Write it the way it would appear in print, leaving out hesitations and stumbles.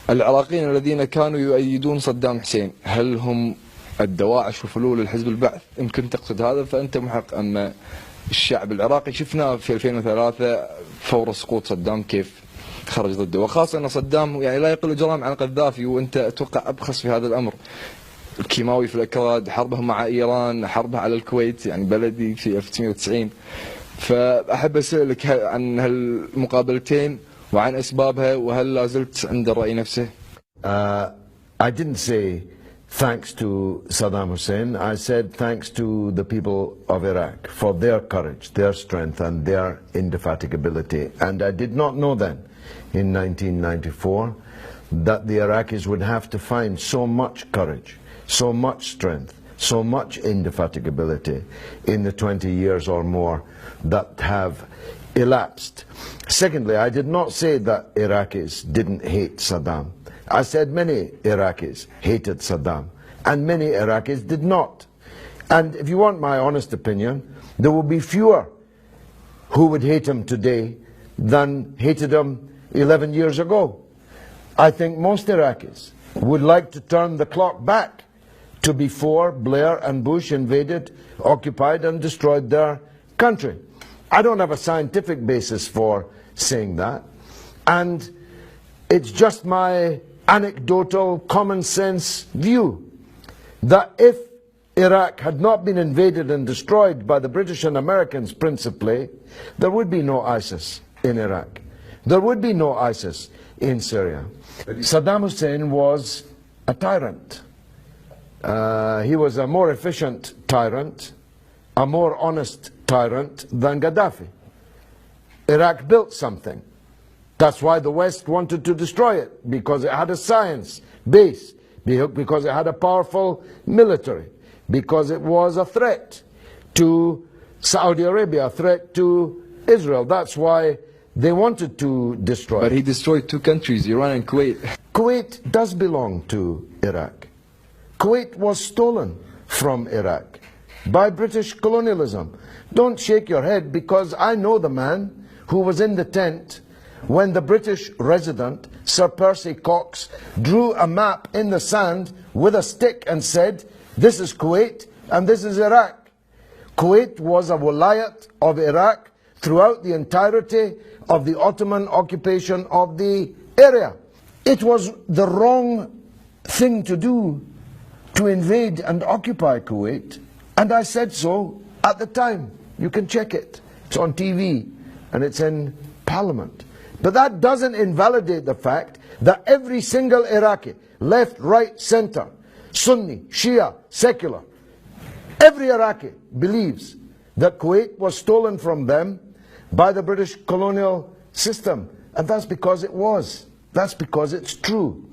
العراقيين الذين كانوا يؤيدون صدام حسين هل هم الدواعش وفلول الحزب البعث؟ يمكن تقصد هذا، فأنت محق. أما الشعب العراقي شفناه في 2003 فور سقوط صدام كيف خرج ضده، وخاصة أن صدام يعني لا يقل جرائم عن قذافي، وأنت أتوقع أبخس في هذا الأمر. الكيماوي في الأكراد، حربه مع إيران، حربه على الكويت يعني بلدي في 1990. فأحب أسألك عن هالمقابلتين وعن أسبابها، وهل لا زلت عند الرأي نفسه؟ I didn't say thanks to Saddam Hussein. I said thanks to the people of Iraq for their courage, their strength and their indefatigability. And I did not know then, in 1994, that the Iraqis would have to find so much courage, so much strength, so much indefatigability in the 20 years or more that have elapsed. Secondly, I did not say that Iraqis didn't hate Saddam. I said many Iraqis hated Saddam, and many Iraqis did not. And if you want my honest opinion, there will be fewer who would hate him today than hated him 11 years ago. I think most Iraqis would like to turn the clock back to before Blair and Bush invaded, occupied and destroyed their country. I don't have a scientific basis for saying that, and it's just my anecdotal common sense view that if Iraq had not been invaded and destroyed by the British and Americans principally, there would be no ISIS in Iraq. There would be no ISIS in Syria. Saddam Hussein was a tyrant. He was a more efficient tyrant, a more honest tyrant than Gaddafi. Iraq built something. That's why the West wanted to destroy it, because it had a science base, because it had a powerful military, because it was a threat to Saudi Arabia, a threat to Israel. That's why they wanted to destroy it. But he destroyed two countries, Iran and Kuwait. Kuwait does belong to Iraq. Kuwait was stolen from Iraq by British colonialism. Don't shake your head, because I know the man who was in the tent when the British resident, Sir Percy Cox, drew a map in the sand with a stick and said, this is Kuwait and this is Iraq. Kuwait was a wilayat of Iraq throughout the entirety of the Ottoman occupation of the area. It was the wrong thing to do to invade and occupy Kuwait, and I said so at the time. You can check it. It's on TV and it's in Parliament. But that doesn't invalidate the fact that every single Iraqi, left, right, center, Sunni, Shia, secular, every Iraqi believes that Kuwait was stolen from them by the British colonial system. And that's because it was. That's because it's true.